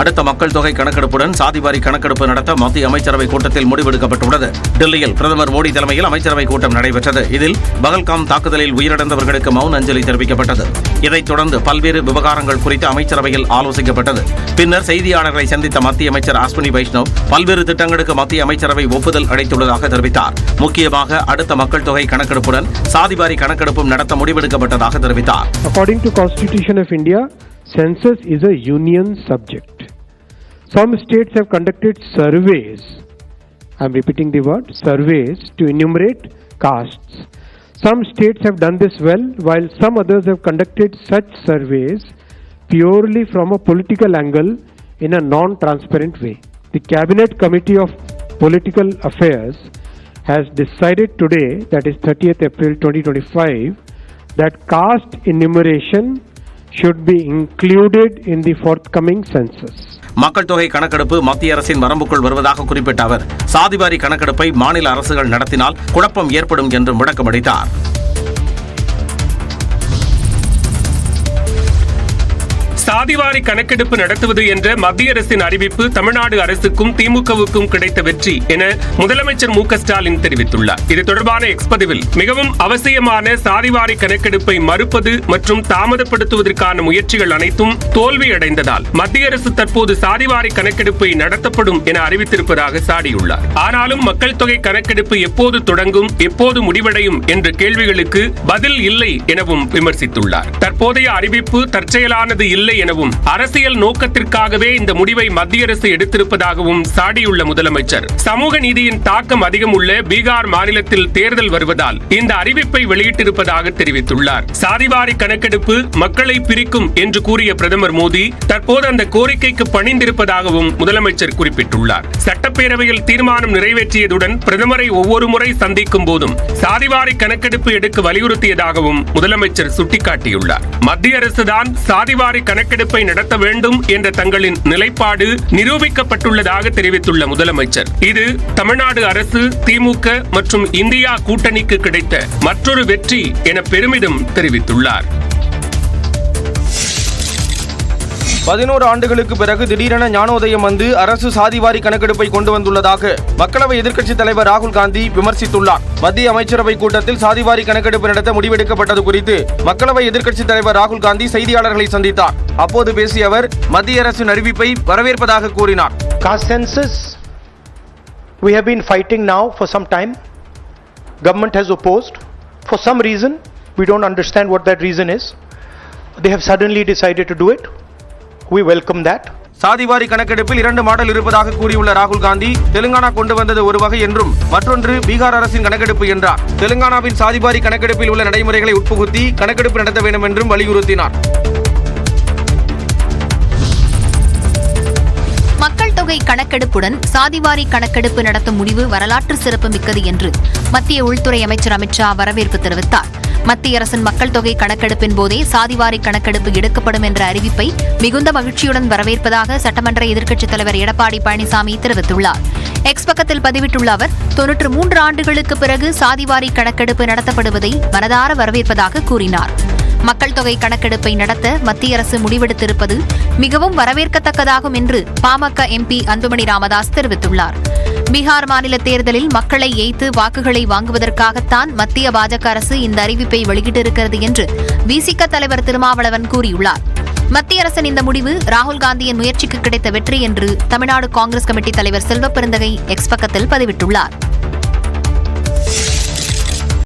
அடுத்த மக்கள் தொகை கணக்கெடுப்புடன் சாதிவாரி கணக்கெடுப்பு நடத்த மத்திய அமைச்சரவை கூட்டத்தில் முடிவெடுக்கப்பட்டுள்ளது. டெல்லியில் பிரதமர் மோடி தலைமையில் அமைச்சரவை கூட்டம் நடைபெற்றது. இதில் பகல்காம் தாக்குதலில் உயிரிழந்தவர்களுக்கு மௌன அஞ்சலி தெரிவிக்கப்பட்டது. இதைத் தொடர்ந்து பல்வேறு விவகாரங்கள் குறித்து அமைச்சரவையில் ஆலோசிக்கப்பட்டது. பின்னர் செய்தியாளர்களை சந்தித்த மத்திய அமைச்சர் அஸ்வினி வைஷ்ணவ் பல்வேறு திட்டங்களுக்கு மத்திய அமைச்சரவை ஒப்புதல் அளித்துள்ளதாக தெரிவித்தார். முக்கியமாக அடுத்த மக்கள் தொகை கணக்கெடுப்புடன் சாதிவாரி கணக்கெடுப்பும் நடத்த முடிவெடுக்கப்பட்டதாக தெரிவித்தார். According to Constitution of India, census is a union subject. Some states have conducted surveys. I am repeating the word surveys to enumerate castes. Some states have done this well, while some others have conducted such surveys purely from a political angle in a non-transparent way. The Cabinet Committee of Political Affairs has decided today, that is 30th April 2025, that caste enumeration should be included in the forthcoming census. மக்கள் தொகை கணக்கெடுப்பு மத்திய அரசின் வரம்புக்குள் வருவதாக குறிப்பிட்ட அவர் சாதிவாரி கணக்கெடுப்பை மாநில அரசுகள் நடத்தினால் குழப்பம் ஏற்படும் என்று முழக்கமடித்தார். சாதிவாரி கணக்கெடுப்பு நடத்துவது என்ற மத்திய அரசின் அறிவிப்பு தமிழ்நாடு அரசுக்கும் திமுகவுக்கும் கிடைத்த வெற்றி என முதலமைச்சர் மு க ஸ்டாலின் தெரிவித்துள்ளார். இது தொடர்பான எக்ஸ் பதிவில் மிகவும் அவசியமான சாதிவாரி கணக்கெடுப்பை மறுப்பது மற்றும் தாமதப்படுத்துவதற்கான முயற்சிகள் அனைத்தும் தோல்வியடைந்ததால் மத்திய அரசு தற்போது சாதிவாரி கணக்கெடுப்பை நடத்தப்படும் என அறிவித்திருப்பதாக சாடியுள்ளார். ஆனாலும் மக்கள் தொகை கணக்கெடுப்பு எப்போது தொடங்கும், எப்போது முடிவடையும் என்ற கேள்விகளுக்கு பதில் இல்லை எனவும் விமர்சித்துள்ளார். தற்போதைய அறிவிப்பு தற்செயலானது இல்லை எனவும் அரசியல் நோக்கத்திற்காகவே இந்த முடிவை மத்திய அரசு எடுத்திருப்பதாகவும் சாடியுள்ள முதலமைச்சர் சமூக நீதியின் தாக்கம் அதிகம் உள்ள பீகார் மாநிலத்தில் தேர்தல் வருவதால் இந்த அறிவிப்பை வெளியிட்டிருப்பதாக தெரிவித்துள்ளார். சாதிவாரி கணக்கெடுப்பு மக்களை பிரிக்கும் என்று கூறிய பிரதமர் மோடி தற்போது அந்த கோரிக்கைக்கு பணிந்திருப்பதாகவும் முதலமைச்சர் குறிப்பிட்டுள்ளார். சட்டப்பேரவையில் தீர்மானம் நிறைவேற்றியதுடன் பிரதமரை ஒவ்வொரு முறை சந்திக்கும் போதும் சாதிவாரி கணக்கெடுப்பு எடுக்க வலியுறுத்தியதாகவும் முதலமைச்சர் சுட்டிக்காட்டியுள்ளார். மத்திய அரசுதான் சாதிவாரி கணக்கெடுப்பை நடத்த வேண்டும் என்ற தங்களின் நிலைப்பாடு நிரூபிக்கப்பட்டுள்ளதாக தெரிவித்துள்ள முதலமைச்சர் இது தமிழ்நாடு அரசு, திமுக மற்றும் இந்தியா கூட்டணிக்கு கிடைத்த மற்றொரு வெற்றி என பெருமிதம் தெரிவித்துள்ளார். 11 ஆண்டுகளுக்கு பிறகு திடீரென ஞானோதயம் வந்து அரசு சாதிவாரி கணக்கெடுப்பை கொண்டு வந்துள்ளதாக மக்களவை எதிர்க்கட்சித் தலைவர் ராகுல் காந்தி விமர்சித்துள்ளார். மத்திய அமைச்சரவை கூட்டத்தில் சாதிவாரி கணக்கெடுப்பு நடத்த முடிவெடுக்கப்பட்டது குறித்து மக்களவை எதிர்க்கட்சித் தலைவர் ராகுல் காந்தி செய்தியாளர்களை சந்தித்தார். அப்போது பேசிய அவர் மத்திய அரசின் அறிவிப்பை வரவேற்பதாக கூறினார். Caste census, we have been fighting now for some time. Government has opposed. For some reason, we don't understand what that reason is. They have suddenly decided to do it. We welcome that. சாதிவாரி கணக்கெடுப்பில் 2 model இருப்பதாக கூறியுள்ள ராகுல் காந்தி தெலுங்கானா கொண்டு வந்தது ஒரு வகை என்றும் மற்றொன்று பீகார் அரசின் கணக்கெடுப்பு என்றார். தெலுங்கானாவில் சாதிவாரி கணக்கெடுப்பில் உள்ள நடைமுறைகளை உட்புகுத்தி கணக்கெடுப்பு நடத்த வேண்டும் என்றும் வலியுறுத்தினார். மக்கள் தொகை கணக்கெடுப்புடன் சாதிவாரி கணக்கெடுப்பு நடத்தும் முடிவு வரலாற்று சிறப்புமிக்கது என்று மத்திய உள்துறை அமைச்சர் அமித் ஷா வரவேற்பு தெரிவித்தார். மத்திய அரசின் மக்கள் தொகை கணக்கெடுப்பின் போதே சாதிவாரி கணக்கெடுப்பு எடுக்கப்படும் என்ற அறிவிப்பை மிகுந்த மகிழ்ச்சியுடன் வரவேற்பதாக சட்டமன்ற எதிர்க்கட்சித் தலைவர் எடப்பாடி பழனிசாமி தெரிவித்துள்ளார். எக்ஸ் பக்கத்தில் பதிவிட்டுள்ள அவர் 93 ஆண்டுகளுக்கு பிறகு சாதிவாரி கணக்கெடுப்பு நடத்தப்படுவதை மனதார வரவேற்பதாக கூறினார். மக்கள் தொகை கணக்கெடுப்பை நடத்த மத்திய அரசு முடிவெடுத்திருப்பது மிகவும் வரவேற்கத்தக்கதாகும் என்று பாமக எம்பி அன்புமணி ராமதாஸ் தெரிவித்துள்ளார். பீகார் மாநில தேர்தலில் மக்களை ஏய்த்து வாக்குகளை வாங்குவதற்காகத்தான் மத்திய பாஜக அரசு இந்த அறிவிப்பை வெளியிட்டிருக்கிறது என்று விசிக தலைவர் திருமாவளவன் கூறியுள்ளார். மத்திய அரசின் இந்த முடிவு ராகுல் காந்தியின் முயற்சிக்கு கிடைத்த வெற்றி என்று தமிழ்நாடு காங்கிரஸ் கமிட்டி தலைவர் செல்வ பெருந்தகை எக்ஸ் பக்கத்தில் பதிவிட்டுள்ளார்.